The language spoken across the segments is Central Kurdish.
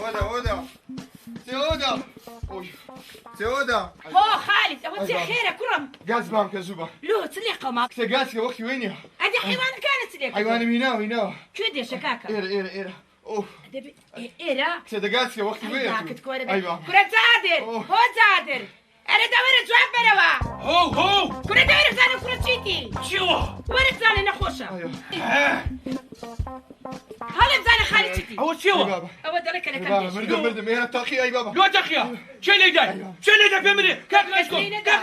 هدى سي هدى هو خالد أو تسي خير كرم قاز بام كزوبة لو تسليقة ما سي قاز وقتي ويني هذا حيوان كانت تسليقة حيوان هنا شو دي شكاكا إيرا اوف إيرا سي دقاس وقتي ويني أيوة كرة زادر هو زادر أنا دورت شو بنوا هو كرة دورت زادر كرة شيتي شو ورد زاني نخوشة ايوه هلا زاني خالد شيتي هو شو بابا أود لك أنا بابا كم مردم يا تاخي اي بابا لو تخيا شو اللي جاي شو اللي جاي بمري كاكل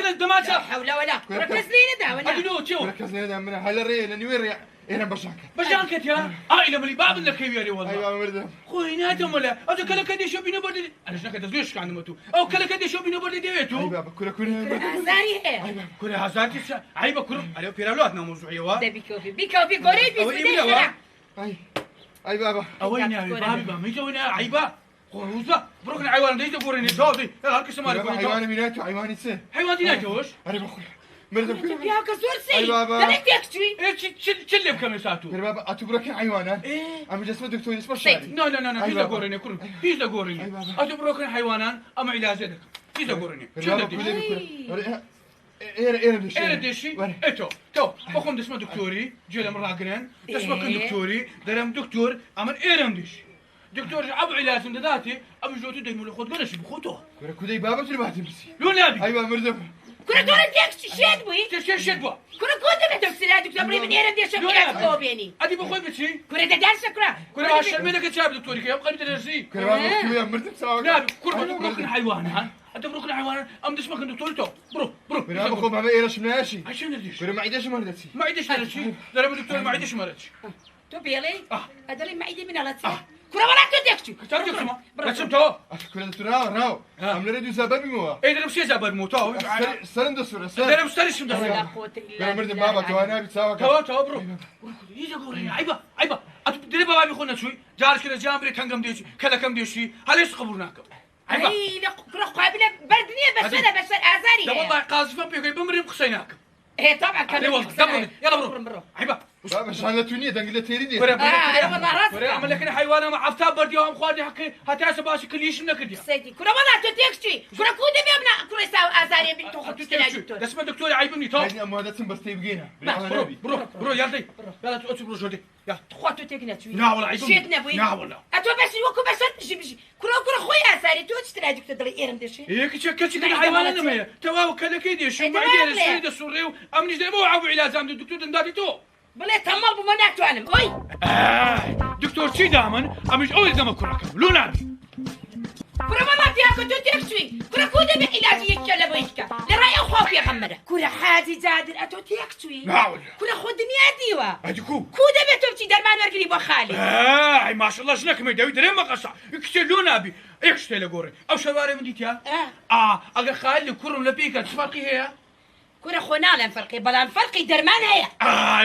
لا الدماسة حول ولا ركز لي ندى ولا أدينو شو ركز لنا من هلا ري لاني وين ري انا بشاكل بجانكت يا إلى ملي باب لك يا والله ايوه مردم خوي نادم ولا أذا كلا كدي شو بينو بدي أنا شنو كده زوجك عند متو أو كلا كدي شو بينو بدي اي ديتو بابا كل زاني هي كل هزاتي عيبة كل على بيرالوت موضوعية وا ده بيكوفي قريبي سودي اي بابا أوين يا بابا ما يجونا عيبة خوزة بروك الحيوان ده يدورني جاوزي يلا هركس مالك حيوان ميناتو حيوان سي حيوان ديناتوش انا بخوي مردم كل يا كسورسي أي بابا. ده لك تكتوي إيه شل بكم ساعته بابا اتبرك حيوانات إيه عم جسمه دكتور اسمه سيد. الشاري لا أي هيدا بابا. قورني كل هيدا قورني أي بابا. أتبروك الحيوانات أما علاجك هيدا قورني شو بابا بدي كل ايه بدي إيه دشي تو أخون دسمة دكتوري جيل مراقرين دسمة كن دكتوري درم دكتور أمر إيرم دش دكتور أبو علاج من ذاتي أبو جوتو دايما لخود قرش بخوته كل بابا تربح تمسي لو نبي ايوه مردم كنا دور ديكش شاد بوي شد بوا كنا كنت بدك سراد دكتور بري من هنا بدي اشوف كيف كوبيني أدي بخوي بتشي كنا ده دارس كرا كل عشان منك تشاب دكتوري كيف قلت درسي كل بابا كل مردم سوا نبي كل بروك الحيوان ها أنت بروك الحيوان أم دسمة كن دكتور تو برو بابا خو ماما ايه رش مناشي عشان نديش كل ما عيدش مردتي ما عيدش مرتشي درب الدكتور ما عيدش مرتشي تو بيلي آه. ادري ما ايدي من على تسا كنا ولا تدكش تعرف كما رسمته كل راو عم نريد زبابي مو ايه درب شي زبر موتو سرند السورة درب سترش لا مدرب قوة الا كل بالله مردم بابا توانا بتساوى تو برو يجا قولي عيبة درب بابي خونا شوي جالس كده جامبري كم ديشي كذا كم ديشي هل ايش قبرناك عيبة اي كنا قابلة بردنية بس انا بس ازاري ده والله قاصفة بيقول بمري قصيناك ايه طبعا كان اي والله دبر يلا برو عيبة بابا شان تونية دنقلة تيريدي انا والله راسي وري عمل لك حيوان ما عفتها بردي وهم خوادي حكي هتاسه باشي كل يش منك دي سيدي كنا ولا تدكش كنا كودي بيبنا كنا يساو ازاري بنتو خبزتنا دكتور اسمه دكتور عيبني تو هذه أمهاتهم بس تبقينا برو يلا تقول برو جودي يلا خواطو تكنا توي لا والله عيبني شيتنا بوي لا والله اتو بس يوكو بس تجي كنا خويا ازاري تو تشتري دكتور دلي ايرم دشي هيك كذا كذا حيوان انا ما تواو كذا كذا شو ما يدير السيد السوري امني زي مو عبو علاج عند الدكتور دنداتي تو بلا تمال بمناك تعلم اي دكتور شي دامن امش اول زما كراكم لو نابي كنا والله فيها كنت تكشوي كنا كودا بعلاجي يتكلم ويشكا لرأي خوف يا غمرة كنا حادي جادر اتو تكشوي لا والله كنا خدني ديوا اديكو كودا بتوبتي درمان ورقري وخالي اي ما شاء الله شنك ما يدوي دري ما قصع يكشلو نابي اكشتي لغوري او شواري من ديتيا اجا خالي كرم لبيك تفرقي هي كنا خونا فرقي بلا فرقي درمان هي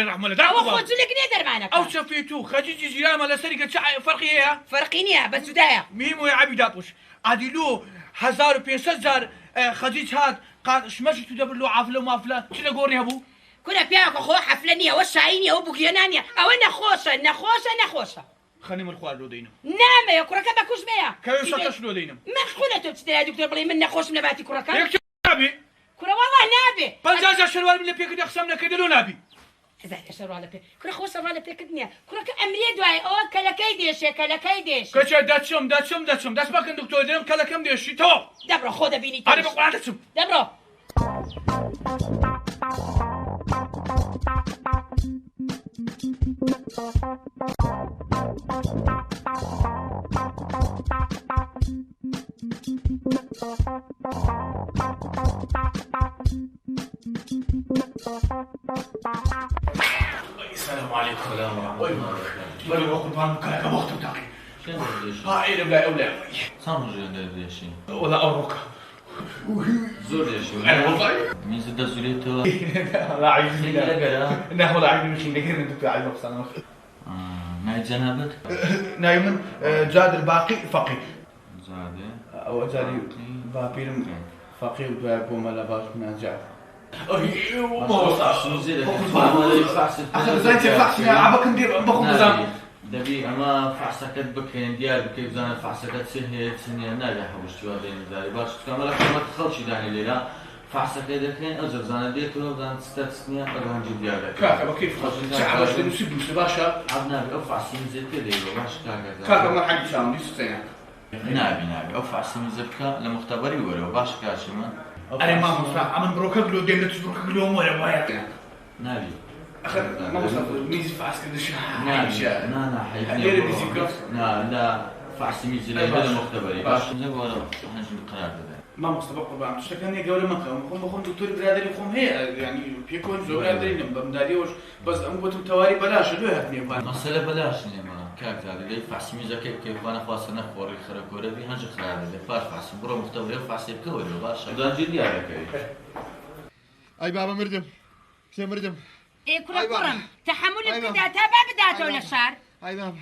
رحمه الله او خذ لك درمانك او شفيتو خجيجي جيران ولا سرقه فرقي هي فرقيني بس دايا ميمو يا عبي دابوش عدلو 1500 خديج هاد قال شمشي تدبر له عفله وما فلان شنو قوري ابو كنا بياك خو حفلانية وشاينية وبوكيانانية او نخوشة خلينا من الخوار لو دينا نعم يا كرة كبا كوش بيا كيف سكش لو دينا ما خلت تشتري دكتور بلي من نخوش من نباتي كرة كبا هيك نبي كرة والله نابي بنجاز الشروال من اللي بيك يقسمنا كده لو نبي زاد اشروا على بيك كرة خوش على بيك الدنيا كرة كأمرية دواي او كلا كيديش كش داتشم داس باكن دكتور ديم كلا كم ديشي تو دبرو خذ بيني انا بقول داتشم دبرو السلام عليكم. السلام ورحمة الله وبركاته. بل وقت ما كان وقت بتاعي شنو بديش؟ هاي ولا صار جدا بديش. ولا أوروكا زور ديش. أنا والله مين زد زوليتو؟ لا عايزين لا لا. لا والله عايزين مش نقدر ندفع على نفسنا ما جنابك؟ نايم زاد الباقي فقي زاد. أو زاد بابيرم فقي وبابو ملاباس من جعفر أيوه ما وصلش نزيد. ما ينفعش. عشان زين تنفعش يا عبك ندير بخو نظام دبي أما فحصكت بكين ديار بكيف زان فحصكت سنية ناجح حوشتي وادين داري باش كمان ما تخلش داني ليلا فحصكت دكين أجر زان ديتو زان ستة سنية أجر جد ديار كاكا بكيف شعب باش نسيب باشا عبنا بأوفع سنين كده باش كاكا ما حد يساوي سنة نابي أوفع سنين زبكة لمختبري ولا باش كاشما أنا ما مفع أمن بروكا قلو ديم تشبروكا قلو ولا وايد نابي أخذ ما وصلت ميزي فعس كده شو نابي نا غير ميزي لا فعس ميزي لا بلا مختبري باش زي ولا هنش القرار ده ما مستبق قربان تشتكني قبل ما كان بخون دكتور برادري بخون هي يعني بيكون زو برادري بمداريوش بس أم قلت تواري بلاش لو هاتني بان مسألة بلاش نيما كاك زاد اللي فعس ميزة كيف أنا خاصة نخوري خركورة في هنش القرار ده فاش فعس برو مختبري فعس بكوري باش ده جدي على كي أي بابا مردم شو مردم إيه كرم تحمل بداتا ما بداتا ولا شار أي بابا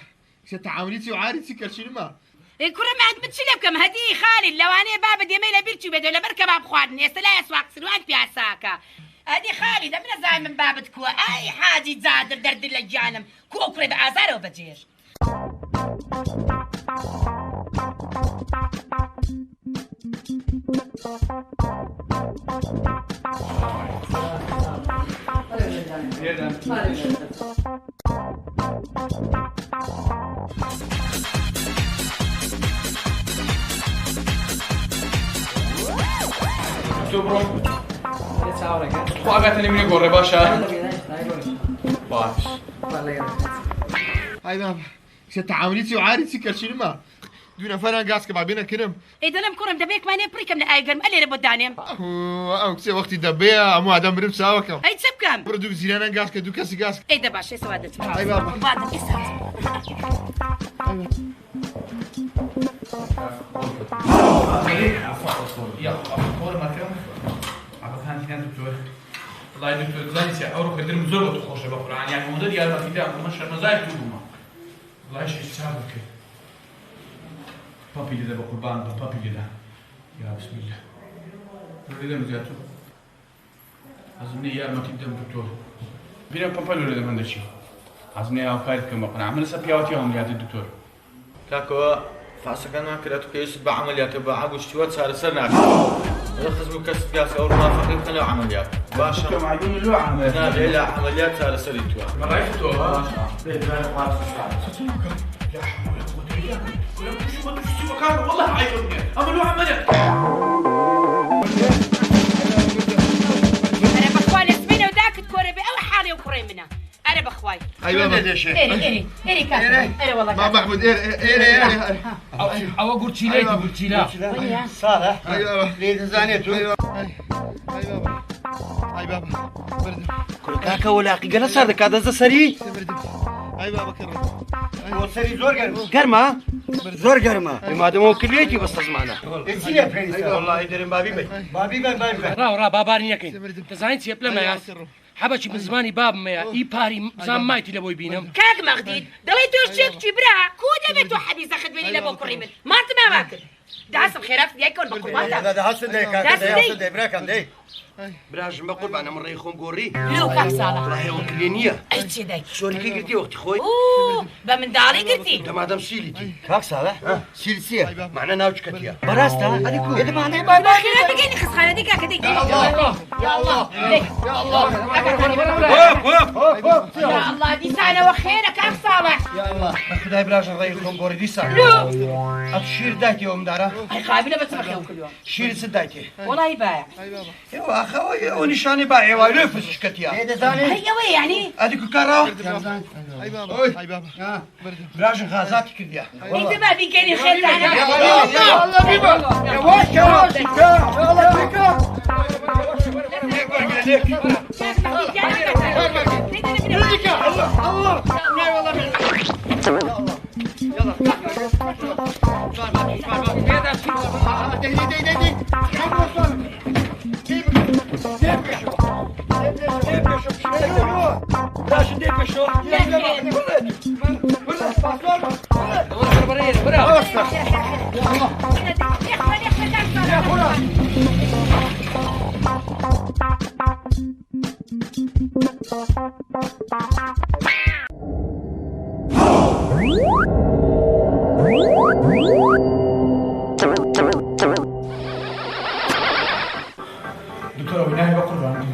شو تعاملتي وعارتي كرشين ما إيه كرم ما عند بتشلبكم هدي خالد لو أنا بابا دي ميلا بيرتشي بدو ولا بركب أبخوان يستلا يسواق سلوان بياساكا هدي خالد من زاي من بابتك أي حاجة زادر درد الجانم كوكري بعازار وبجير تبرم وقعتني من يقول باشا باش أي بابا شو تعاملتي وعارتي كرشين ما دون فرن قاس كبابينا كرم إيه دلم كرم دبيك ما نبريك من أي قرم ألي ربو دانيم أو كسي وقتي دبيا أمو عدم برم ساوكم أي تسبكم بردوك زينانا قاس كدو كاسي قاس إيه دباش إيه سوادت أي بابا بعد الإسات يا أفكار ما كان عبثان كان دكتور والله دكتور زانسي أوروك درم زربة تخش بقرآن يعني مدة ديال ما في دام مش مزاج تقوم والله شيء سابك بابي جدا بقربان بابي جدا يا بسم الله وليدا مزياتو أزمني يا ما كنت دكتور بينا بابا وليدا من دشي أزمني أو كارت كم بقرآن عمل سبياوتي هم يا الدكتور كاكو فاسكنا كراتو كيس بعمليات بعاب وشتوات صار سنة رخص بكسب قاس أول ما فقير خلوا عمليات باشا كم عيون اللي عمل نادي إلى عمليات صار سريتوا ما رأيتوا والله عيوني أملوا عمليات أنا بخوالي اسميني وداك تكوري بأول حالي وكوري منها أنا بخواي أي بابا إيري كاسر إيري والله ما محمود إيه أو قرتشيلاتي قرتشيلا صالح أي بابا ليه زانيتو أي بابا أي بابا بردم كاكا ولا قيقنا صار هذا سري بردم أي بابا كرم سري زور قرما زور قرما ما دام كليتي بس تسمعنا والله يدرم بابي بابي را بابارني يكين تزاين سيب لما ياس حبشي من زماني باب ما اي باري زمان مايتي لبوي بينم كاك مغديد دليتو شيك جبرا كودا بيتو حبيزة خدمني لبو كريمن مارت ما واكل دعسم خيرات ديكون بقوماتا هذا حسن ديك حسن ديك براكم ديك براش ما قرب انا من ريخون قوري لو كاك صالح راهي وكلينيه اي شي داك شلون كي قلتي وقتي خوي اوه بمن داري قلتي انت ما دام سيلتي كاك صالح سيلسيه معنا ناوش كتيا براستا هذيك اذا ما عندي باي خيرات بقيني خص خالة ديك هكذيك يا الله يا الله يا الله دي سنة وخيرك كاك صالح يا الله خداي براش ريخون قوري دي ساعه لو ابشير دايتي يوم دارا اي قابلة بس بخيو كل يوم شير سدايتي والله بايع يا اخوي ونشاني بايع ولفس شكتيا هذا ثاني هي وي يعني هذيك الكراو أي بابا أي بابا براش غازات كرديا انت ما بيجيني خير تعال يا الله بيبا يا واش يا الله بيكا دكتور بناء بقربان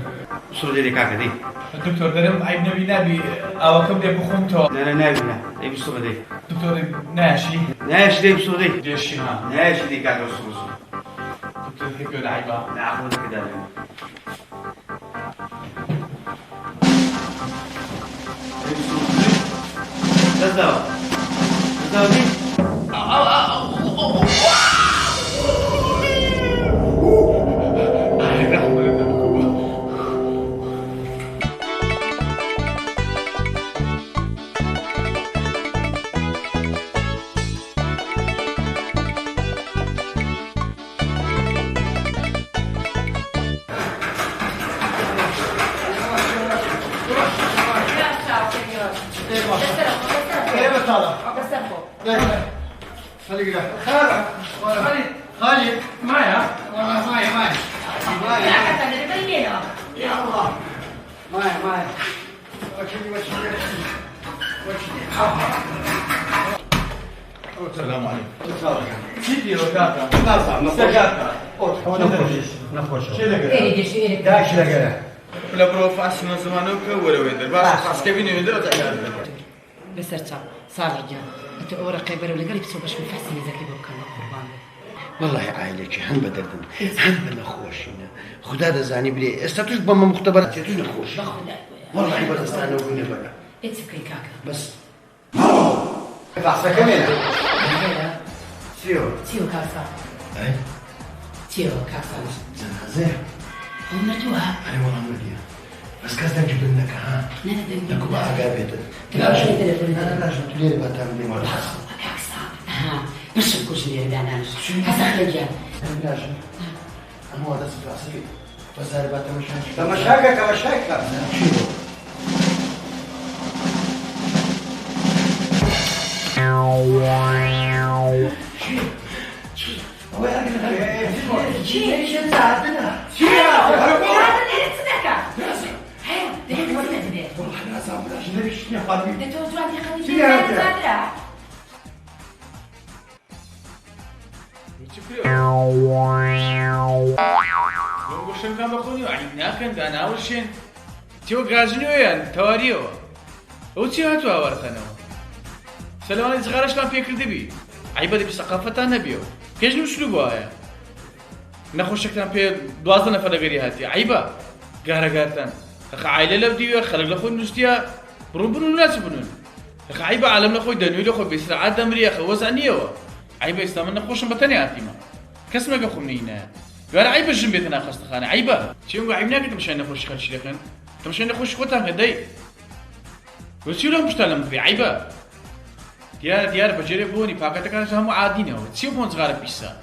سودي لي كاكا دي الدكتور درم عيب نبي او كم دي بخونتو لا نابي لا دي بسوبة دي دكتور ناشي ناش دي بسودي ديشي ها ناش دي كاكا بسوبة دكتور هيك العيبة نعم كده الدواء دي خالد معايا والله معي السلام عليكم سيدي روكاكا ولا بروف عشنا زمانك ولا ويندر بس كيفين ويندر بس ارجع صالح جان انت ورقه برا ولا قريب سو باش مفحسن زكي بوكان قربان والله عائلك هم بدردن هم بنخوشنا خدا دزاني بلي استطيع بما مختبرات يتوش نخوش والله بس استنى وين بقى اتسكي كاكا بس بحثك كمان سيو كاسا اي تيو كاسا زين هم نتوها اي والله مديا بس كذا نجيب لك ها ندن لكم عقابه لا شيء تليفون لا شو تدير بقى تعمل لي مرة ها بس الكوش اللي دانا هسا خلجان لا شو انا هو ده في عصبي بس هذا بقى تمشاك شو گوشن کام بخونی و عیب نکن داناورشین تیو گازنیویان تواریو او چی هاتو آورتنو سلامانی زغارش کام پیکرده بی عیبه دی بثقافتان نبیو کجنو اسلوبو آیا نخوشکتان پی 12 نفر لگری هاتی عیبه گارتان اخ عائله لو دیو خلق لخوی نستیا برون برون ناس بنون اخ عیبه عالم لخوی دنیو لخوی بسرعت دمری اخ وزعنیو عیبه استامن نخوشن بتنی آتیما کس مگه خمنینه قال عيب الجنبيت انا خاصة خانة عيبة تيوم عيبناك انت مشان نخش خالش لكن انت مشان نخش خوتها هدي وتسيو لهم مشتغل في عيبة ديار بجري بوني باكاتك انا هم عادين هو تسيو بون صغار بيسا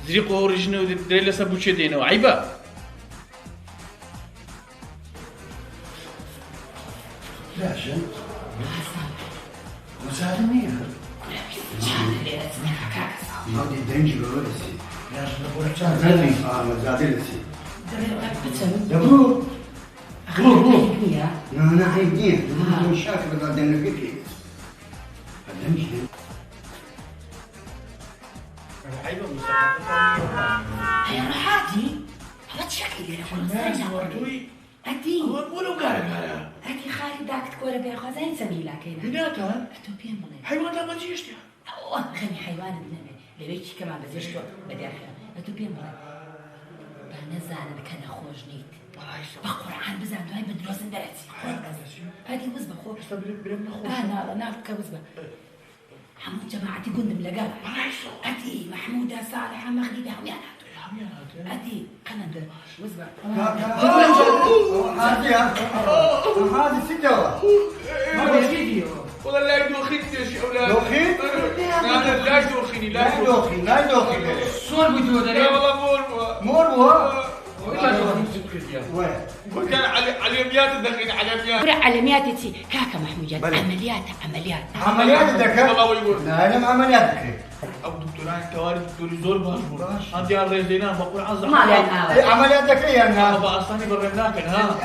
زريقو اوريجينو دريلا سابوتشي دينو عيبة لا شن مساعدني هذه دنجي بولسي يا شنو زادني مزادلسي دبرو غلو انا عايدين مش شاكر بعدين نفكي الدنجي عيبة هيا راحاتي هذا شكلي يا فلان أدي ولو قارة أدي خالي داك تقول بيا خزين سبيلا كينا بناتها أتوبيا مولي حيوان لا ما تجيش غني حيوان ابننا لبيتش كمان بزيشتو بدي أخير أتوبيا مولي بنزان كان خوش نيت بقرعان بزان هاي بدروس درسي هذه وزبة خو أنا نعرف كوزبة حمود جماعتي قندم لقال أدي محمودة صالحة مغربي عميانات أدي قناة وزبة هذه ستة هذا فيديو والله لا يدوخيني يا شيخ أولاد دوخين؟ لا يدوخيني لا يدوخي صور بجودة لا والله مور وين؟ وكان على يميات الدخين على يميات على مياتي كاكا محمود عمليات الذكاء والله ويقول لا انا عمليات ذكاء او دكتوران توارد دكتور زور باش عندي الرجلين بقول عز ما لنا عمليات ذكية انا انا بقى اصلا برمناك ها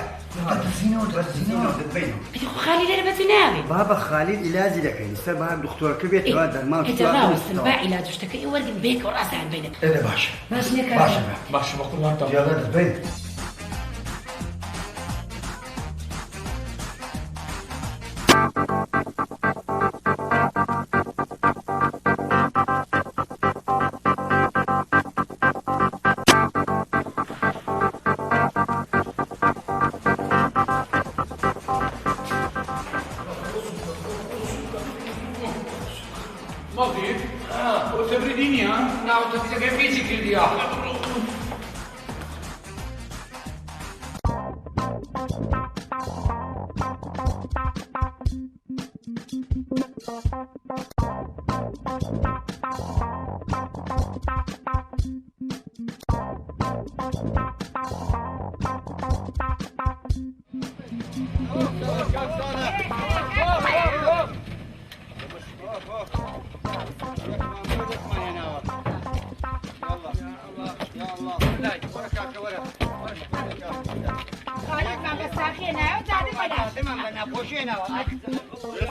خالي لێرە بەتوناوێ بابا خالد علاجی دەکەین سەر بەهار دکتۆرەکە بێتەوە دەرمان ڕاوەستن با عیلاج شتەکەی وەرگن بێکە و ڕاستیان بینێت ئێرە باشە باش نییە باشە باشە بە قوڵاتەوە جیاوە دەبین ماضي وتبرديني ها؟ ناو تبي فيزيك اللي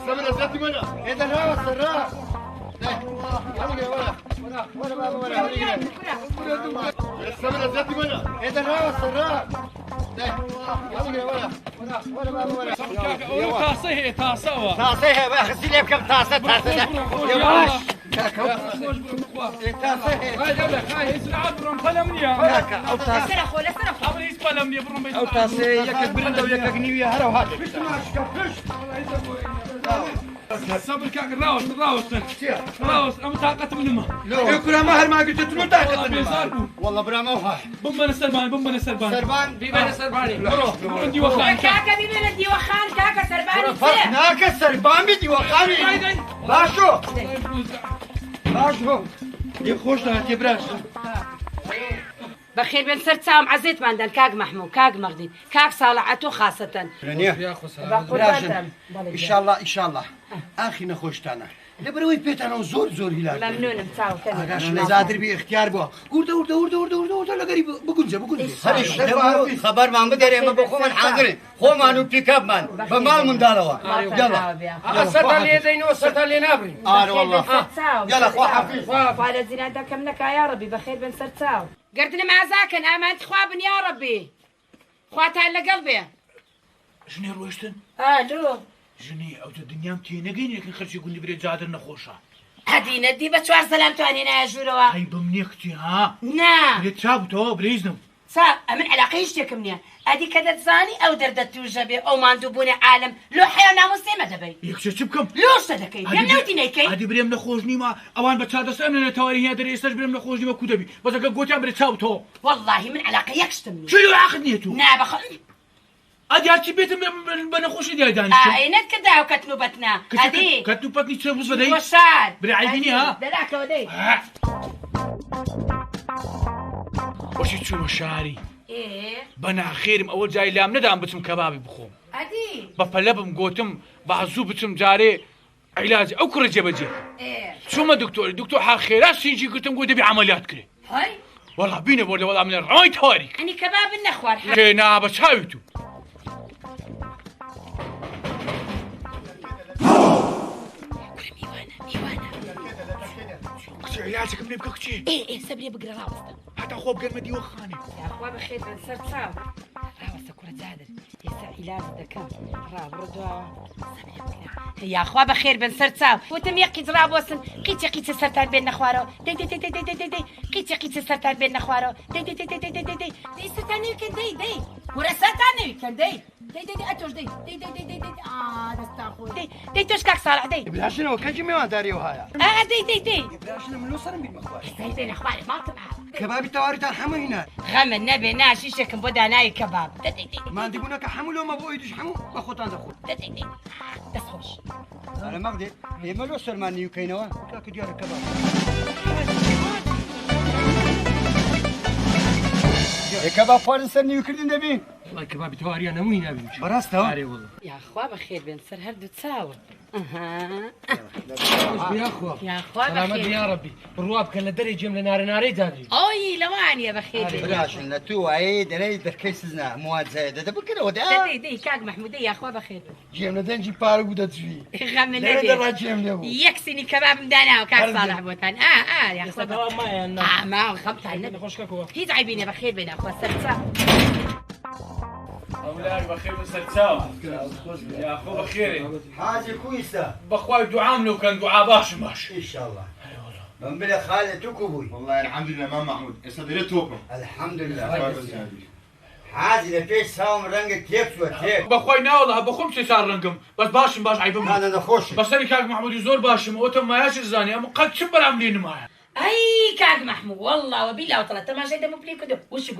السمرة ذاتي منى هذا الهوا السراء السمرة ذاتي منى هذا الهوا السراء تاسه تاسه تاسه بقى خسيلي بكم تاسه يا او تاسه يك برنده ويك نيويا هرا وهذا صبر كاك راوس ام طاقه منما يكون مهر ما قلت له طاقه والله برا ما هو بمبن السربان سربان بيبان السرباني عندي كاكا وخان بيبان عندي وخان كاكا سرباني هناك السربان بدي وخاني باشو باشو يخوش لها تبراش بخير بن سر تساوم عزيت ماندن كاك محمود كاك مغدي كاك صالحته خاصة رانيا براجن ان شاء الله اخي نخوشتانا لبروي بيتنا زور هلال ممنون مساو اگاش نزادر بي اختيار بو ورده لغري بقول هرش خبر ما بدري ما بخو من حاضر خو ما نو بيك اب مان بمال من داروا يلا السرطان اللي يدين والسرطان اللي نابري والله يلا خو حفيظ وعلى زين كم لك يا ربي بخير بن سر تساو قردني مع زاكن امانت خوابن يا ربي خواتها على قلبي ژنێ ڕۆیشتن الو ژنێ ئەو دنیام تێ نەگەین یەکن خەرچی گوندی برێ جادر نەخۆشە هدي ندي بتوار سلام تواني ناجوروا ئەی بم نییە کچی ها نا برێت چابتەوە برێزنم صار من علاقيش منيا ادي كذا تزاني او دردت توجبي او ما ندوبوني عالم لو حيونا مسلمه دبي یەکچە چ بکەم لوش تدكي بنوتي نيكي ئەدی برێم نەخۆش نیمە ئەوان بە چادەست ئەمنە تەواری هیا دەرێ ئێستاش برێم نەخۆش نیمە کو دەبی بەزەکە گوتیان برێت چاوتەوە والله من علاقه يكشتمني چی عقد نییە تو نا بخ ئەدی هەرچی بێتم بە نەخۆشی دیای دانیشتم عينك كدا وكتنوبتنا هدي کەتوپەتنی چ بوز بەدەی وشاد بري عيديني ها دلاك ودي وەشی چوومە شاری ايه بەناخێرم ئەوە جای لام نەدام بچم کەبابی بخۆم هدي بەپەلە بم گوتم بەزوو بچم جارێ عیلاج ئەو کوڕە جێبەجێ ايه چوومە دکتۆر حال خێرا سینجی گوتم گۆ دەبی عملیات کرێ هاي وەڵا بینە بۆ لە وەڵام لە ڕای تاریک يعني كباب النخوار کێنا بە چاوی تو کچی عیلاجەکەم لێ بکە کچی ايه سبري بقرا راوستا هەتا خۆ بگەرمە دیوەخانێ يا اخوة بخير بن سر تساو راوستا كرة زادر يسا علاج دكم را بردوا يا اخوة بخير بن سر تساو وتم يقي درابوسن قيتي سرتان بين نخوارو دي دي دي دي دي دي دي قيتي سرتان بين نخوارو دي دي دي دي دي دي دي دي دي سرتاني ويكن دي ورا سرتاني ويكن دي اتوش دي دستاخوي دي توش كاك صالح دي بلاشنا وكاجي ميوان داريو هايا دي بلاشنا من لوصرن بالمخبار بين اخواني ما تبع كبابي تواري ترحمو هنا غم النبي ناشي شكم بدا ناي كباب ما عندي بناك حمو لو ما بغوا يدوش حمو ما خوتان دخول تسخوش انا ما قدرت هي ما لو سلمان نيو كاينوا كاك ديال الكباب كباب فارن سر نيو كردين دبي والله كبابي تواري انا وين ابي براسته والله يا اخوة بخير بن سر هردو تساور يا اخو يا اخوا سلامت بخير يا ربي الرواب كان لدري جيم لنار ناري دادري اوي لواني بخير براشن لتو عيد ريد دركيسنا مواد زايده ده بكره ودا دي كاك محمود يا اخوا بخير جيم لدنجي بارو بودت فيه غم لا النبي درا جيم له يكسني كباب مدانا وكاك صالح بوتان يا اخوا دوام ما يا ما خبط على النبي نخش كاكو هي تعبيني بخير بين اخوا السلسة أولاد بخير وسلساو يا أخو بخير حاجه كويسه بخواي دعاء لو كان دعاء باش باش ان شاء الله من بلا خالتك ابوي والله الحمد لله ما محمود استدريتوكم الحمد لله حاجه لفيش ساوم رنگ تيبس وتيب بخواي ناولها بخوم شي صار رنقم بس باش باش عيبهم هذا نخش بس أنا كاك محمود يزور باشم وتم ما ياش الزاني أما قد شبر عاملين معي اي كاك محمود والله وبالله وطلعت ما شيء مو بليك كده وش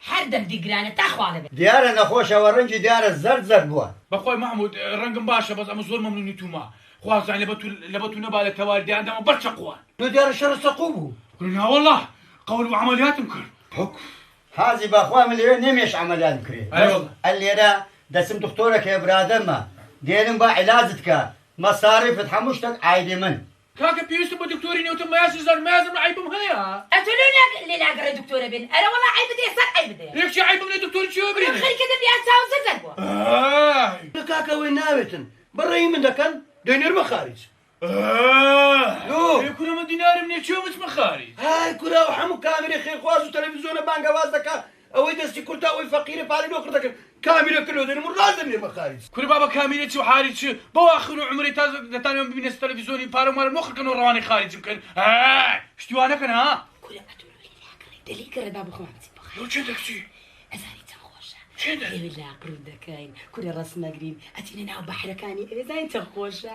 حردم دي قرانه تاخو على بيت ديار نخوش ورنج ديار الزرزر بوا بخواي محمود رنقم باشا بس أما زور ممنوني توما خواص يعني لبتو نبالة توالدي عندما برشا قوان لو ديار الشر سقوبه قلنا والله قول وعمليات مكر حكم هذه باخوان اللي نمش عمليات كريه اي والله اللي انا دسم دكتورك يا برادما دينم با علاجتك مصاريف تحمشتك عايدي من كاك بيوسف دكتوري نيوتن ما ياش الزاني ما يلزم عيبهم هيا قلتلونا اللي لا قرا دكتوره بين انا والله عيب بدي صار عيب بدي ليك شي عيبهم للدكتور شو خلي يبريني كده بيان ساوند زرزر كاكا وين ناويتن برا يمن دكان دينير مخارج يكون من دينار من شو مش مخارج هاي كلا وحمو كاميرا خير خواز وتلفزيون بانقا وازدكا او دستي كلتا او فقير بالي نوكرتك كاميرا كله دين مرازم لي مخارج كل بابا كاميرا شو حارج شو بواخر عمري تاز ثاني يوم بين التلفزيون بارو مال مخ كانوا رواني خارج يمكن شتو انا كان ها كل ما تقولوا لي دلي كره بابا خو عمتي بخير لو شدك شي ازاري تنخوشة شدك اي بالله قرود دكاين كل راس ماقرين اتينا ناو بحر كاني ازاي تنخوشة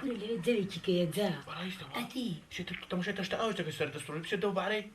كل اللي دلي كي كيدا اتي شتك تمشي تشتاوي تكسر دستور بشدوا بعري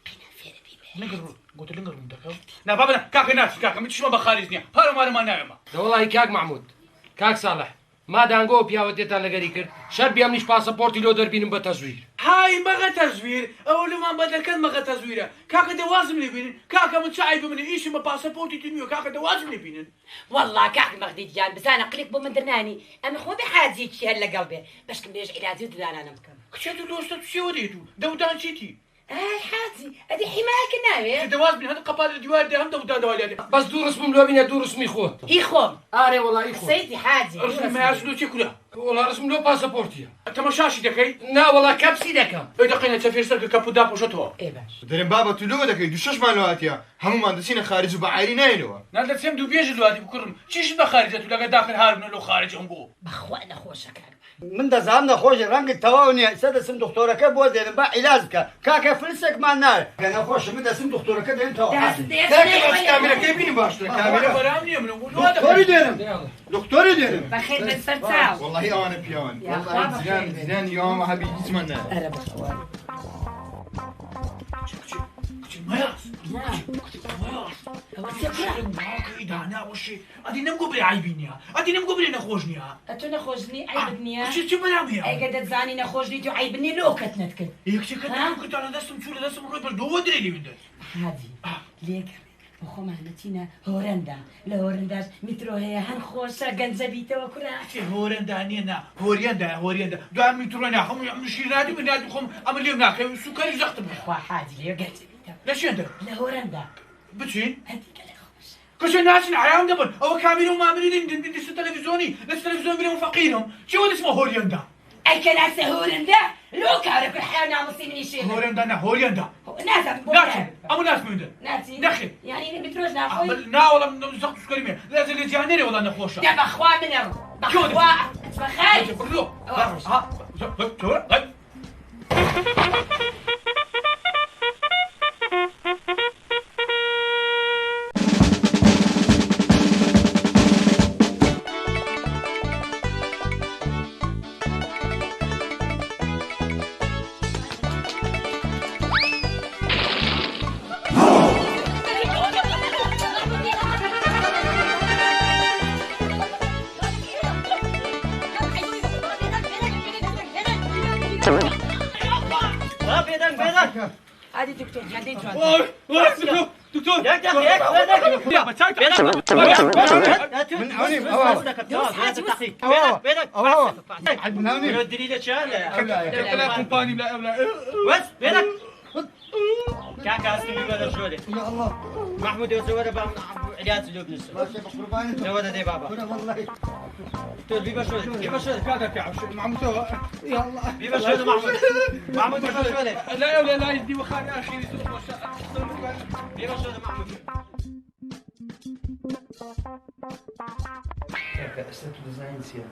قينا فين بيبي نقر قلت نقر من دكاو نا بابا كاك ناس كاك مش ما بخارجني بارو مال ما نعمه والله كاك محمود كاك صالح ما دانگو پیاوتیتا لگری کرد شر بیام نیش پاسپورتی لو در بینم با تزویر هاي مغا تزوير اول ما بدل كان مغا تزويره كاكا دوازم لي بينن كاكا متشعب من ايش ما باسبورتي تنيو كاكا دوازم لي بينن والله كاك مغدي جان بس انا قلت بو من درناني انا خو بحاجي شي هلا قلبي باش كمليش علاجي دران انا مكان كشتو دوست شي وديتو دودان شيتي حاجي ادي حماك ناوي دواز من هذا قبال الدوار ده هم دودا دوالي بس دور اسمم لو بينا دور اسمي خو يخون اري والله يخو سيدي حاجي ارسم ما ياسلو تشكلا والله اسم لو باسبورتي انت مشاشي دكاي نا والله كبسي دكم اذا قينا تفير سرك كابو دابو شتو ايه باش درين بابا تلو دك دوشش مالواتيا هم مهندسين خارج وبعيري نايلوا نادر سيم دو بيجي دلوقتي بكرم شيش ما خارجت ولا داخل هارب لو خارج انبو بخوانا خوشك من ده زعمنا خوش رنگ تواوني سد اسم دكتورك بو دين با علاجك كاكا فلسك ما نار انا خوش من ده اسم دكتورك ده انت كاميرا كيفين باش كاميرا برامني من دكتور دينم دكتور دينم بخير بن سرتاو والله انا بيان يا والله أخوان زين بخير. زين يوم حبيبي اسمنا انا بخوان ما ياس يا انا وشي ادي نم قبري عيبينيا ادي نم قبري نخوجنيا اتو نخوجني عيبني شو برامي اي قد تزاني نخوجني تو عيبني لو كتنتك يكشي كده كنت انا دسم شو دسم روبر دو ودري لي بده هادي ليك بخو مهنتينا هورندا لهورنداش مترو هي هنخوشة جنزبيته وكرا هورندا نينا هوريندا دو عم يترونا هم مش ينادي من نادي خم عمل لهم ناخي سكر زختم بخو حاجي ليو جنزبيته ليش انت لهورندا بتشين هديك الخوشة كش الناس العيام قبل او كاملين وما عاملين دي التلفزيوني التلفزيون بينهم فقيرهم شو اسمه هوريندا اي كلاس هورندا لو كارك الحياة ناموسي من الشيء هوريندا ناس ناتي ابو ناس من ده ناتي دخل يعني بتروج ناخوي نا والله من زغت سكريمي لازم اللي جانيري والله نخوشه يا بخوا من بخوا بخاي ها شو هادي دكتور هادي جوان دكتور ياك يا من عوني بينك الدليل شان لا كومباني لا بس بينك كاكا اسمي ولا شو يا الله محمود يوسف بقى علاج لبنس ما شاء قرباني لو ده بابا والله تقول بيبا شو بيبا شو كذا كعب مع مستوى يا الله بيبا شو محمود بيبا شو لا يدي وخاني اخي بيبا شو محمود كاكا استاذ ديزاين سيا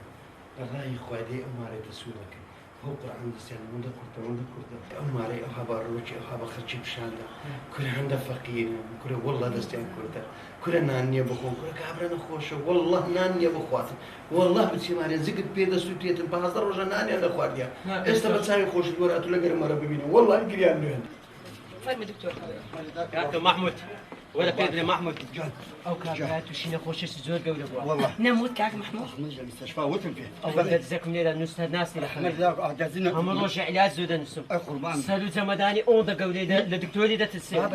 والله خوادي اماري تسولك هو قرآن دستان وندا كرتا اماري اخبار روشي اخبار خرجي بشاندا كل عنده فقير كل والله دستان كرتا كل نانيا بخون كل كابرنا خوش والله نانيا بخوات والله بتسمعني زقت بيد سوتيت بهزر وجا نانيا اخواتيا استبتسامي خوش الورقه تلقى مره بيني والله يجري عنه فهم دكتور كاكا محمود ولا بيدري محمود او كاكا توشينا خوش الزور قبل والله نموت كاك محمود نرجع المستشفى وتم فيه أول جزاكم ليلة نص الناس اللي احمد لا جازينا هم روش علاج زود نصهم اي قربان سالوا زمداني أوضة قولي لدكتوري ده تسير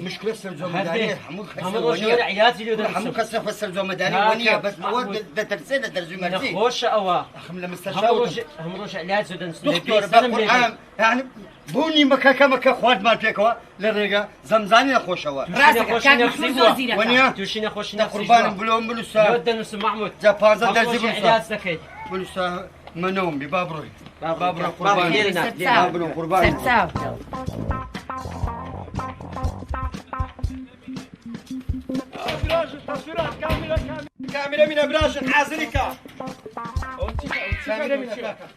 مشكلة سرزو مداري حمود هم خسر روش ونيا علاج اللي حمود نصهم خسر فسرزو مداري ونيا بس مواد ده ترسينا درجو مرسي خوش أوا اخم المستشفى هم روش علاج زود نصهم دكتور بالقرآن يعني بوني مكا خوات مال فيكوا للرقا زمزاني خوشوا راسك كاك محمود زور زينك ونيا توشينا خوش نفسي قربان بلوم بلوسا يود نص محمود جا بانزا هم درجي روش بلوسا علاج زكيت بلوسا منوم ببابروي بابرو بابرو قربان بابرو قربان سرتاو كاميرا من أبراج حاضرك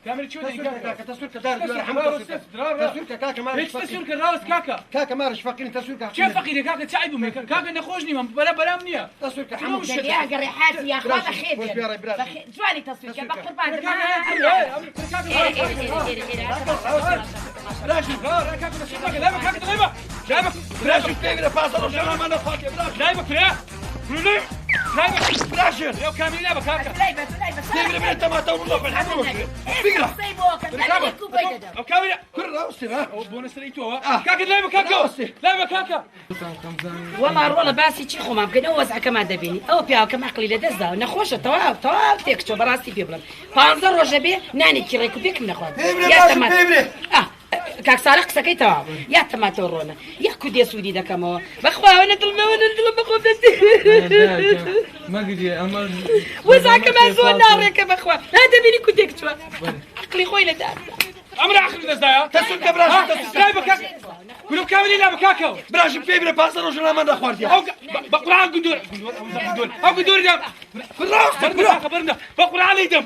كامل شو كاكا تصويرك دار تصويرك كاكا ما ليش تسولك الراس كاكا كاكا ما رش فاقين تصويرك كيف فقير كاكا تساعدهم هيك كاكا نخوجني بلا منيا تصويرك حمود يا قريحاتي يا اخوان خير جواني تصوير كيف قربان راشد كاكا تسولك لا كاكا جايبك راشد تقدر فاصل وشلون ما نفاك جايبك يا براشر يا كامل لعبة كاكا تقدر من انت ما تقول في الحمود او كامل كل راوستي او بونس ريتو كاكا لعبة كاكا والله باسي تشيخو ما بقى نوزع كما دبيني او بياو كما قليله دزا نخوش طوال تكتو براسي بيبلم بانزر وجبي ناني كيريكو بيك نخوات يا تمام كاك سارق سكي تمام يا تمام تورونا يا كودي سودي دا كما بخوا وانا ما قدي اما وزع كمان زو نارك بخوا هذا بيني كوديكتو عقلي خويا دار امر اخر دزايا تسولك براشد لعبة كاكا كلهم كاملين لعبة كاكا براشد فيبري باسل وشلون ما نخواتي او بقران قدور او قدور دم خبرنا بقران لي دم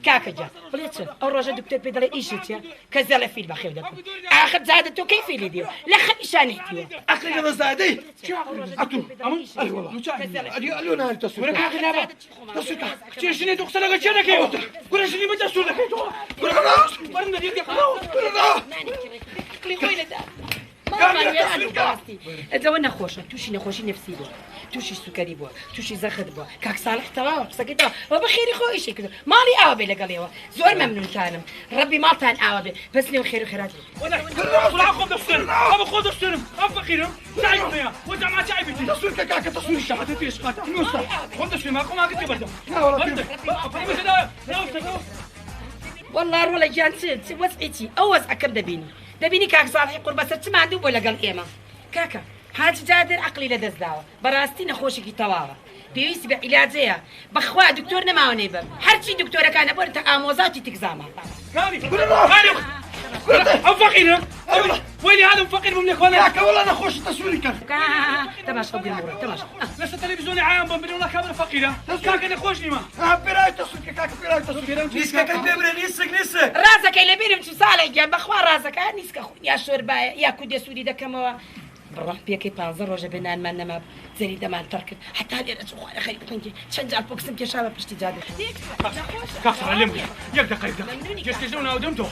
كاكا جا بليتش الرجل دكتور بيدري ايشتيا كزال في البخيل دكم اخذ زادته كيف اللي ديو لا خليشاني ديو اخي انا زادي اتو امن اي والله ادي لون هاي التصوير ولك اخي لعبة تصوير كثير شنو تقصد لك شنو كيف كل شيء ما تصوير لك كل خلاص برنا ديك خلاص عقلي خويا دار إذا وانا خوشة توشي نخوشي نفسي بوا توشي سكري بوا توشي زخد بوا كاك صالح تمام سكت وبخير خويش كذا مالي آوبي لقليوا زور ممنون كانم ربي ما تان آوبي بس لي خير وخيرات وانا خذ السلم ابو خذ السلم ابو فقيرهم تعبوا يا وزع ما تعبتي تصوير كاكا تصوير شحت فيش قاطع نوصل خذ السلم اقوم اقعد برده والله رولا جانسيت وسعتي اوز اكم دبيني كاك صالح يقول بس ما عنده ولا قال ايما كاكا حاج جادر عقلي لدز داوه براستي نخوشكي تواوا بيويس بعلاجيها بخوا دكتورنا ما ونيبم هرشي دكتوره كان بورت اموزاتي تكزاما كاني او فقير ويلي هذا فقير مملك ولا كاكا والله انا خوش تصويري كاكا تماش خذ المورد تماش لسه تلفزيوني عام بدون كاميرا فقيره كاكا نخوشني ما براي تصوير كاكا براي تصوير نيس كاكا بيبري نيسك راسك اللي بيرم شو صالح جنب اخوان راسك نيسك يا شوربا يا كودي سوري ده كما بروح بيكي بانزر وجا بنان ما نما زري دمان تركت حتى هذه رسوخ على خير كنتي تشجع البوكسم يا شباب باش تجادل كسر علمك يقدر قيدك جسجونا ودمتو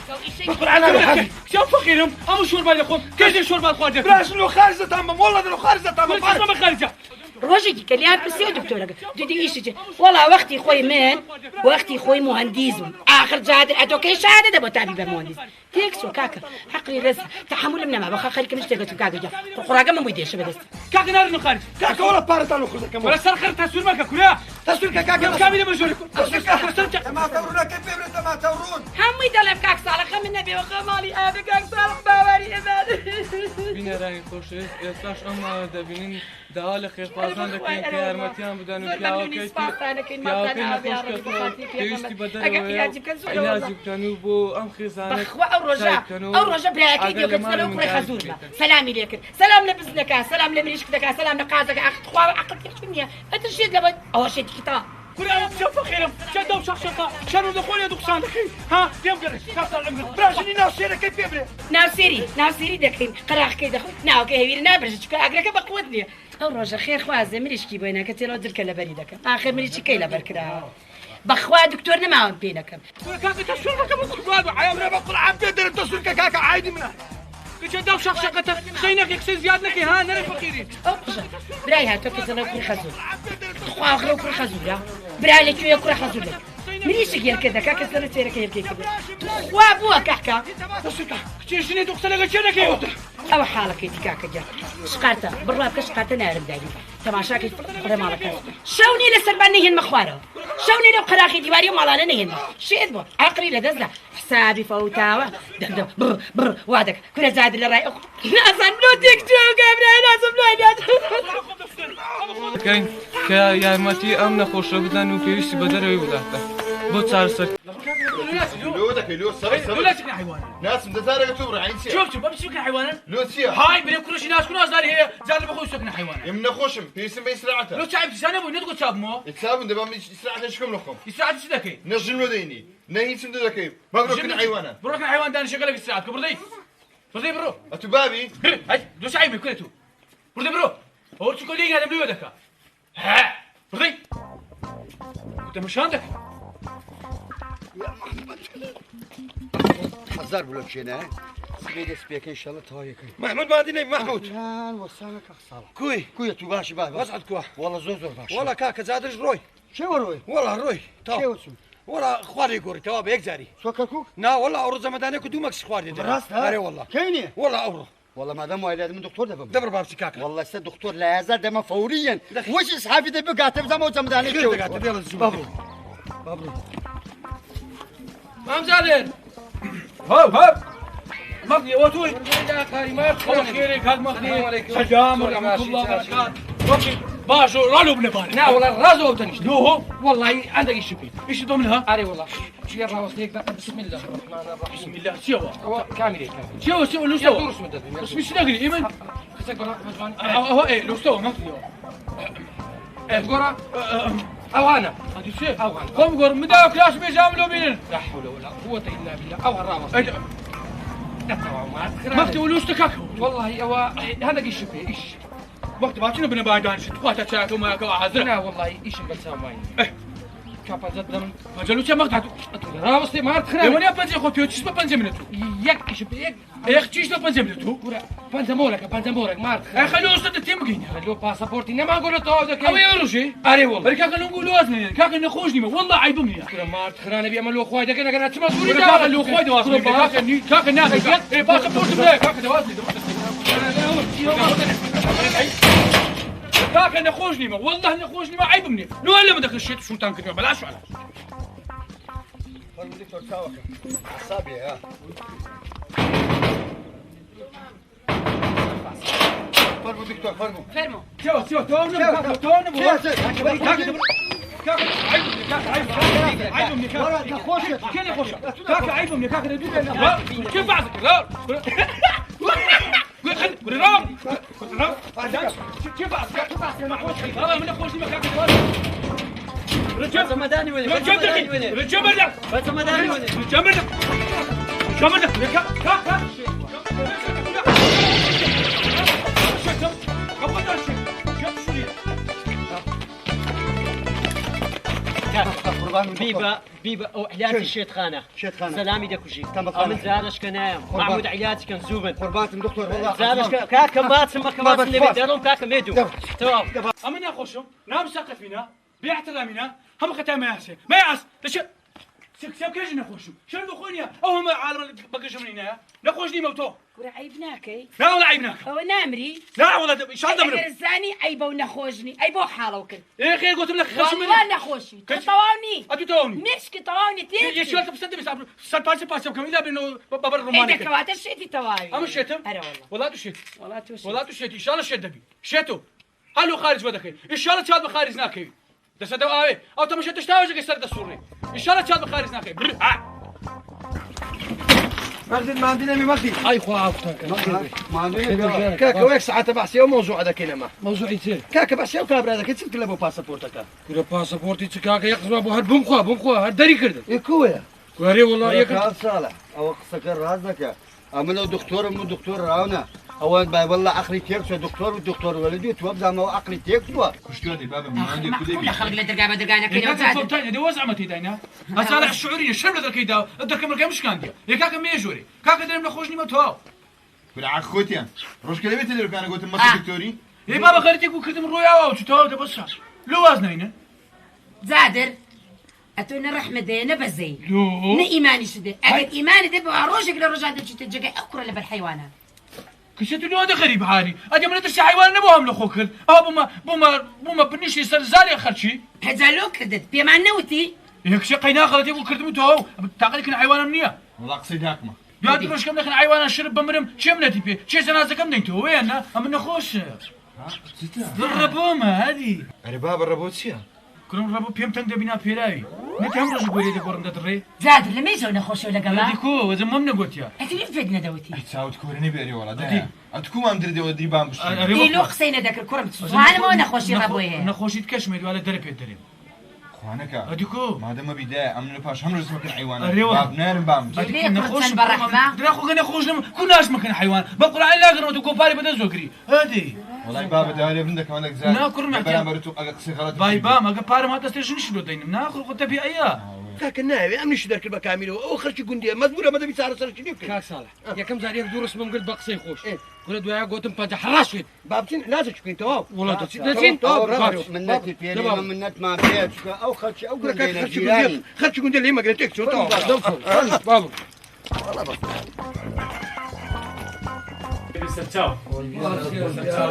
بقول انا هذه شو فقيرهم ابو شوربه يا اخوان كيف شوربه اخوان براش لو خارجه تمام والله لو خارجه تمام ما خارجه روجي قال لي بس يا دكتورة جدي ايش والله وقتي خوي من وقتي خوي مهنديزم اخر جهاد اتوكي شهاده ده بتابي بمهندس تيكسو كاكا حقري رس تحمل من ما بخا خليك مش تقول كاكا جا قراقه ما بيديش بس كاكا نار نخرج كاكا ولا بارت انا خذ كم ولا سرخر تصوير ما كاكا تصوير كاكا كامل مجوري تصوير كاكا ما تورنا كيف ابن ما تورون هم يدلف كاك صالح من النبي وخمالي ابي كاك صالح باوري ابد بینه رنگ خوشه استاش اما دبینین دهال خیرخوازان دکین که ارمتیان بودن و پیاوکی نخوش کتو دیستی بدر و الازی بکنو بو ام خیزانه بخوا او رجا براكي ديك تسلو كل خزور سلامي ليك سلام لبزنك سلام لمريشك سلام لقازك اخت خوا عقلك الدنيا اترشيد لبد اول شيء كتاب كل يوم شوف خيرم شدوا شخشقه شنو دخول يا دكسان دكين ها كيف قرش كسر العمر براشني ناصير كيف يبري ناصيري دكين قراخ كي دخل ناو كي هير نابرج اقرك بقودني او رجا خير خوازه مريشكي بينك تيرو درك لبريدك اخر مريشكي لبركرا بخوا دكتورنا معاهم بينك كاكا تصوير كم كل عيامنا بقول عم تقدر تصوير كاكا عادي منها كجدوا شخشقتك خينك يكسر زيادتك ها نرى فقيرين براي هاتو كسر كل خزور خوا اخر كل خزور براي لك يا كل خزور مريشك يا كذا كاكا سنه سيرك يا كذا خوا بوا كاكا تصوير تشيشني دكتور لك شنك يا او حالك انت كاكا جا شقارته بالراب كشقارته نارم دالي تماشاك قرا مالك شوني لسرباني هن مخواره شوني لو قراخي ديواري مالانا نهن شيء ادبر عقلي لدزله حسابي فوتاوه دم بر بر وعدك كل زاد اللي رايق ناس بلو تيك توك ناس بلو کن که یارمتی ام نخوشه بودن و پیوستی بدر وی بودن بو تارسك لو ذاك لو صبر لا شكل حيوان ناس متزارقة تبرع عين سيا شوف بمشي حيوانا لو سيا هاي بين كل شيء ناس كل ناس داري هي زاد بخوي سكن حيوان يمنا خوشم بيسم بيسرعته لو تعب سنه بو ندقو تشاب مو يتسابون دابا يسرعته شكم لكم يساعد شي ذكي نجم وديني نهي سم ذاك مبروك حيوانا بروك الحيوان ده شغله يساعدك برضي برو اتو بابي هاي دوس عيبي كلتو برضي برو هو تقول لي هذا بلو يدك ها برضي انت مش عندك حذر بلو شينا سبيد سبيك ان شاء الله تهايك محمود بعدين محمود لا وصلك اخصال كوي تو باشي بابا وسعد كوا والله زوزو باشي والله كاكا زادش روي شو روي والله روي شو اسمه والله خواري قوري تواب هيك زاري سوكاكو نا والله اورو زمدانك ودومك خواري ده براس ها اري والله كيني والله اورو والله ما دام وايد من دكتور دبا دبر بابسي كاكا والله استاذ دكتور لا يزال دم فوريا وش اصحابي دبا قاتل زعما وزمداني شو بابرو بابرو مام زادين هاب مقضي وتوي يا كريمات والله خيرك هاد مقضي سلام ورحمة الله وبركاته باشو رالو بنبالي لا والله الرازو وتنش لوهو والله عندك ايش فيه ايش ضمنها؟ اري والله يلا وصليك بسم الله الرحمن الرحيم بسم الله سيوا هو كامل كامل سيوا لو سوا دورش مدد بس مش نقري ايمن خسك ولا مجبان هو ايه لو سوا مقضي قرا او انا هذا شيء او انا قوم قر مداك كلاس بيجاملوا بينن لا حول ولا قوه الا بالله او الراوس مقضي ولوش تكاكو والله هو هذا ايش فيه ايش وقت ما كنا بنبان دانش تقاطع تاعك وما كوا حزر لا والله ايش بنسوي ايه كابا زدم مجلو تشا مقطع راوستي ما يا تخرب وني بنزي خوتي تشي بنزي منتو يك ايش بيك ايه تشيش لو بنزي منتو بانزامورك ما تخرب ايه خلو استد تيمكين خلو باسبورتي انما نقول له هذا او يروشي اري والله بركاك نقولوا ازمن كاك نخوجني والله عيبني كره ما تخراني بيعملوا خويا ده كنا تسمع تقولي كاك لو خوي دواسني كاك ناخذ ايه باسبورت بلاك كاك دواسني كاك نخوجني والله نخوجني ما عيب مني لو الا ما دخل الشيء شو تنكر بلاش ولا دكتور ساوك اعصابي ها فرمو دكتور فرمو فرمو سيو تونم كاك عيب مني كاك خوش كان خوش كاك عيب مني كاك كيف بعزك لا قول رام كيف بعزك والله من خوش مكاك رجب مداني وين رجب برا بس مداني وين رجب برا شو برا كاك بيبا او علاج الشيطخانه سلامي دكوشي من زارش كنايم محمود علاج كان زوبن قربانتم دكتور والله زارش كاكا مات ما كمان اللي بدارهم كاكا ميدو تمام امنا خوشم نام سقفنا بيعترامنا هم ختام ياسي ما ياس ليش سكسب كيش نخوشم شنو بخونيا او هم عالم بقش منينا نخوشني موتو ورا عيبناكي لا ولا عيبناك هو نامري لا والله شو هذا اگر الزاني عيبه ونخوشني عيبه حاله وكل ايه خير قلت لك خش مني والله نخوشي طواني ادو تواني مش كطواني تيجي يا شو انت بتصدق بس سال باسي كم الا بانه بابا الروماني اذا كوات الشيتي تواني ام الشتم ارى والله تشيت والله تشيت ان شاء الله شدبي شتو هلو خارج ودك ان شاء الله تشاد بخارج ناكي ده صدق او تمشي تشتاوج قصر السوري ان شاء الله تشاد بخارج ناكي ما عندنا مغدي اي خو عافتك ما عندنا كاكا ويك ساعات بحسي وموضوع هذا كلمه موضوع يصير كاكا بحسي وكابر هذا كنت تلبو باسبورتك كره باسبورتي كاكا يقزم ابو هاد بنخوا هاد دري كرد يكويا كوري والله يا صالح او سكر رازك امنو دكتور مو دكتور راونا اول باي والله اخري تيكسو دكتور والدكتور ولدي توبزع ما عقلي تيكسو كشتوني بابا من عندي كل بي خلق لدرقا بدرقانا كده وزاد فوتاني دي وزع متي داينا اصالح الشعوريه شنو درك يدا درك مركا مش كان دي يا كاكا ميجوري كاكا درم نخوشني متو بالعكس خوتي روش كلمه اللي كان قلت ما دكتوري يا بابا غيرتك وكرت من رويا او تو بس لو وزنينا زادر اتونا رحمه دينا بزي لو نا ايماني شدي اجد ايماني دي بروجك لرجع دي تجي اكره لبالحيوانات كشت له هذا غريب حالي ادي من تشي حيوان نبوهم لخوكل بوما بنيش يسلزالي اخر شيء هزالو كردت بما نوتي هيك شي قينا غلطي وكرت متو تعقلي كن حيوان منيا والله قصيد هاكما يا دروش كم دخل حيوان شرب بمرم شمنتي بي شي زنازه كم دينتو وين ام نخوش الربومه هذه انا بابا الربوتسيا كلهم ربو بيم تنده بنا بيراوي نتهم رجو بولي دي قرن دتري زادر لما يزو نخوش ولا كما ديكو وزا ممنا قلت يا اكيد فدنا دوتي تساوي تكورني بيري والله ده اتكو ما مدري دي بام بش اي لو خسينا ذاك الكرم وانا ما نخوش ربوي نخوش تكشمد ولا درب الدرب خوانك اديكو ما دام بدايه امن باش هم رزق مكان حيوان باب نار بام نخوش بالرحمه نخوش نخوش كناش مكان حيوان بقول على لاغر ودو كوباري بدا زوكري هادي والله بابا دالي بندك مالك زاد لا كل ما برامبرتو اقصي غلط باي با ما قبار ما تستشن شلو دين ناخذ قلت بي اياه كاك الناوي امني شدرك البكامل واخر شي قنديه مزبوره ما دبي صار شي كاك صالح يا كم زاريك دور اسمه قلت بقصي خوش ولا دويا قوتم بنت حراشت بابتين لازم تكون تو والله تسين منك البيري منك ما بيت او خرش او خرش قنديه اللي ما قلتك شو تو بابا تشاو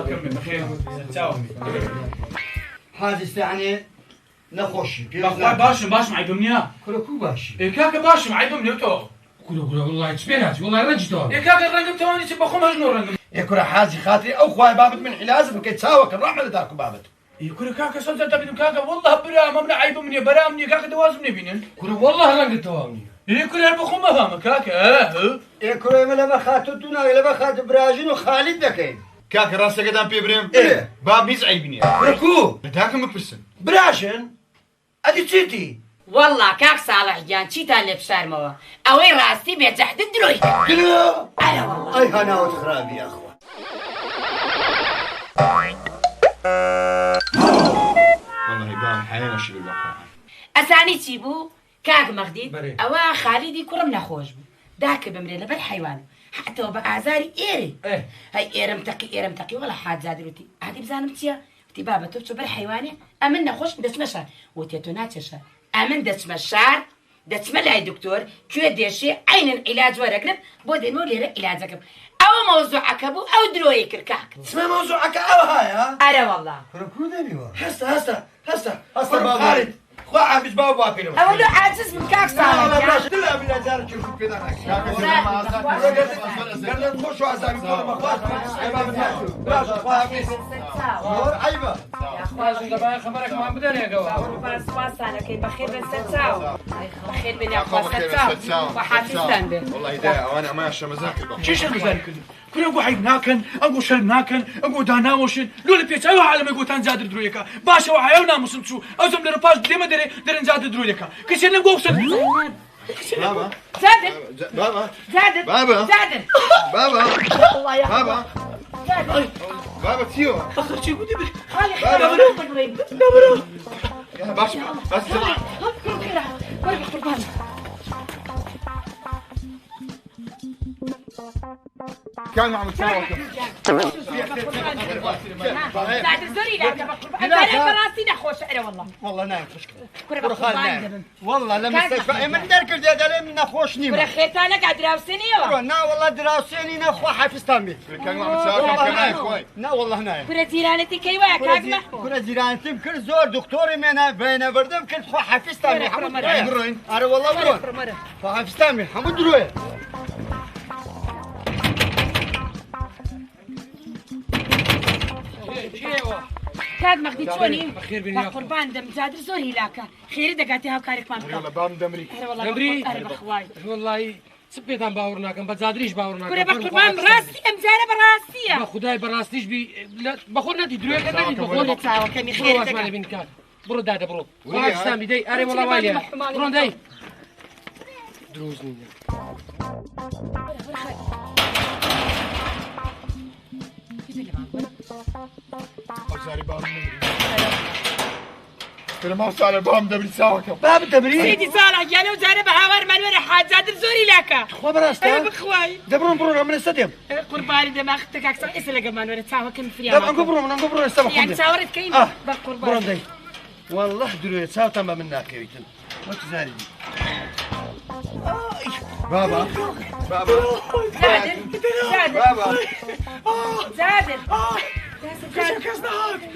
كمل بخير تشاو حادث يعني نخوش باش معي بمنيا كلكو باش كاكا باش معي بمنيا تو كل والله تسبينات والله رنجتو كاكا الرقم تواني تبخو مجنون رقم يكون حازي خاطري او خويا بابت من حلازم كي تساوك الرحمه لذاك بابت يكون كاكا صدق تبي كاكا والله برا ما عيب مني برا مني كاكا دوازمني بينن كل والله رنجتو يكون البخو ما فاهم كاكا يكون ما بخاتو دونا ولا بخات براجين وخالد دكين كاك راسك قدام بيبريم باب يزعي بني ركو بداك مكبسن براشن ادي تشيتي والله كاك صالح جان شيتا اللي بشارموا اوي راسي بيت تحت الدروي كلو اي والله اي هنا وتخرابي يا اخوه والله بام حينا شي بالواقع اساني تيبو كاك مغديد اوا خالدي كرم نخوش داك بمرينا بالحيوان حتى وبأعزاري إيري هاي إيرم تقي ولا حاد زادروتي هادي بزانمتيا تي بابا توبتو بالحيواني أمن نخوش دس مشار وتيتوناتشا أمن دس مشار دس ملاي دكتور كيو ديشي عين العلاج ورقلب بودي مولي علاجك أو موضوعك أبو أو درويك الكاك اسمه موضوعك أو هاي ها أرى والله كلكو دليوا هسه بابا خالد خو عابس بابا كيلو أولو عاجز من كاك صالح لا بالله زار تشوف كذا قال نخش عزايم كل مخاط يا بابا ناس عابس عيبه يا اخويا خبرك ما بدنا يا جواب باس انا كي بخير بالستاو بخير من الستاو وحافظتن به والله هدايا وانا ما اشرب مذاكر شو ذلك كل اقو عيب ناكن اقو شرب ناكن اقو دانا وشن لولا بيت ايوا عالم اقو تان زاد درويكا باشا وحيونا مسنتو ازم لرباش ديما درن زاد درويكا كسر نقو بابا زادر بابا زادر بابا زادر بابا الله يا بابا زادر بابا تيو اخر شيء قلت خالي باش بس جماعة قربان كان معهم السواقة زاد زوري لا انا براسي نخوش انا والله والله نايم خشك كره خال نايم والله لما استشفى من درك الجدل من نخوش نيم كره خيت انا قاعد راوسني نا والله دراسيني نخو حافظتان بي كان معهم السواقة كان نايم شوي نا والله نايم كره زيرانتي كيوا كاغما كره زيرانتي كل زور دكتوري منا بين بردم كنت خو حافظتان بي حمد دروين ارى والله برون حافظتان بي حمد دروين كاد مخدي شوني خير بيني قربان دم زاد زوري لاكا خير دقاتي هاو كارك مام والله بام دمري دمري بخواي والله سبيتان باور ناکەم بە زادریش باور كره ناکەم بقربان راسي امزاره براسيه بە خدای بەڕاستیش بی بەخۆ نەدی درێگە نەدی بەخۆ قول تاوا كمي خير واسمانە بین کات بڕۆ دادە بڕۆ خۆشتامی دەی ئەرێ وەڵا وای لێ بڕۆن دەی دروست نینە أوزاري بام دمري كل ما صار بام دمري سواقة باب التمرين سيدي صالح جانو زاره بهاور من ورا حاج زاد زوري لاكا خو براستا انا بخواي دبرون برون من الاستاديوم قرباني دماغتك اكثر اسال كمان ورا تاوا كم فريا دابا نقبرون استبح يعني تصورت كاين برون بقربان داي والله دروي تساو تما منا كريتن وتزاري بابا بابا زادر بابا زادر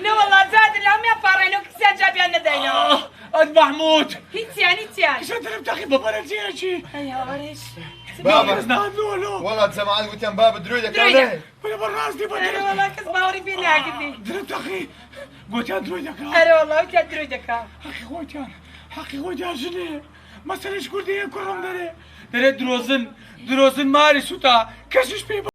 لا والله زادر لا ما فارينو كسان جابي لنا داينا اد محمود هيتيان شو انت بتاخي بابا شي ايوه وريش بابا والله زمان قلت لهم بابا درويدة كان ولا بالراس دي انا والله كسباوري فينا قدي درت اخي قلت يا درويدك انا والله وجه درويدك اخي خوتان حقي خوتان شنو مثلا ايش قلت لي كلهم دري دروزن ماري سوتا كشش بي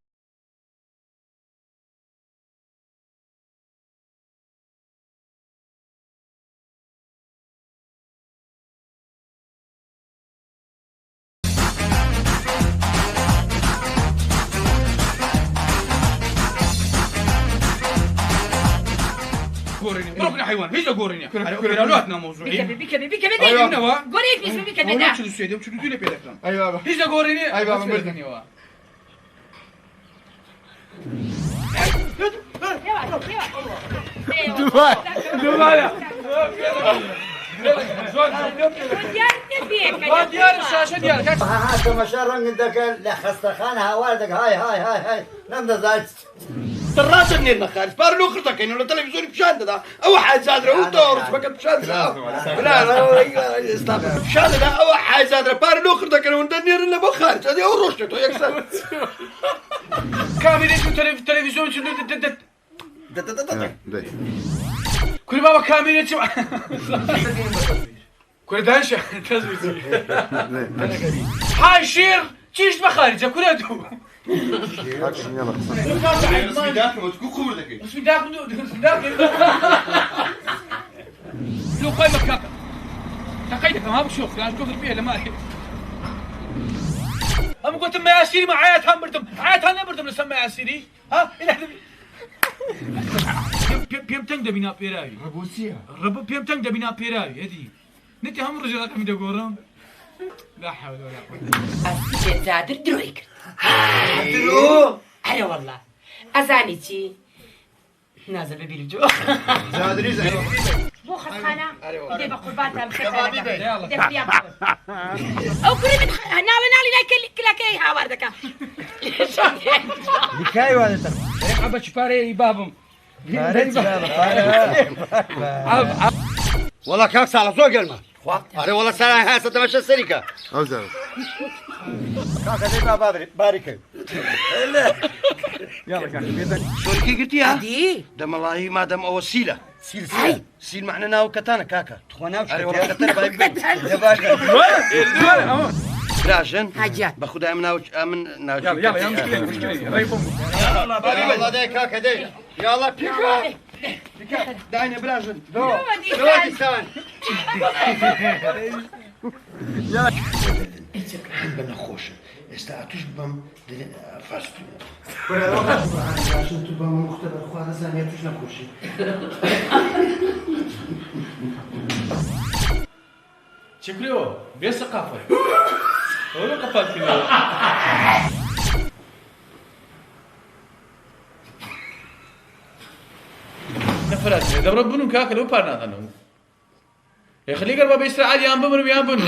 قوريني بروح حيوان هيجا قوريني كرالوتنا موضوعين بك أيوة. قولي بس بك والله شو السيدة وشو تقولي بيدكم أي بابا هيجا قوريني أي بابا مردني ديار الشاشة ديالك ها مشارن عندك لا خستخانها والدك هاي نمدا زايد الراس منين مخارج بارلو خرطك انه التلفزيون بشان ده او حاجه زادره ودور فقط بشان لا استغفر بشان ده او حاجه زادره بارلو خرطك انه ندير لنا بخارج هذه هو روشته يكسر كامل اسمه التلفزيون شنو كل بابا كامل اسمه كل دانشة هاي شير تيش بخارجة كل هدو اسمي داخل وتكون خبرتك اسمي داخل لو قايمة كاكا تقيدك ما بشوف لا تشوف فيها لما هم قلت ما ياسيري مع عياتها مردم عياتها مردم نسمى ياسيري ها إلى بيمتن دبينا بيراوي ربوسيا بيمتن دبينا بيراوي هدي نتي هم رجالك من دقورهم لا حول ولا قوة زادر درويك درو اي والله ازانيتي نازل ببيلجو زادري زي مو خسخانة دي بقربان تام خسخانة دي بيام او كل من نالي لا كي هاوردك لكاي والدك حبة شفاري بابم والله كاكس على صوق الماء أري والله سنة هاي ستمشي السرقة أوزار كاكا زي ما بارك يلا كاكا شو اللي قلتيها؟ دي دم الله ما دم وسيلة سيل معنا ناو كتانا كاكا تخونا أري والله كتانا بايبين يا باشا راجن حاجات باخدها من ناو يلا يا مشكلة ريفهم يلا دي كاكا دي يلا بيكا دعيني براجن دو ثواني يلا بنا خوش استعتوش بم فاستو عشان تبقى مختبر خوارزانية توش نخوشي شكله بيس ثقافة ولا قفل كذا نفرات دبر بنو كاكل وبارنا ذنو يخليك ربا بيسرع عادي يام بمر بيام بنو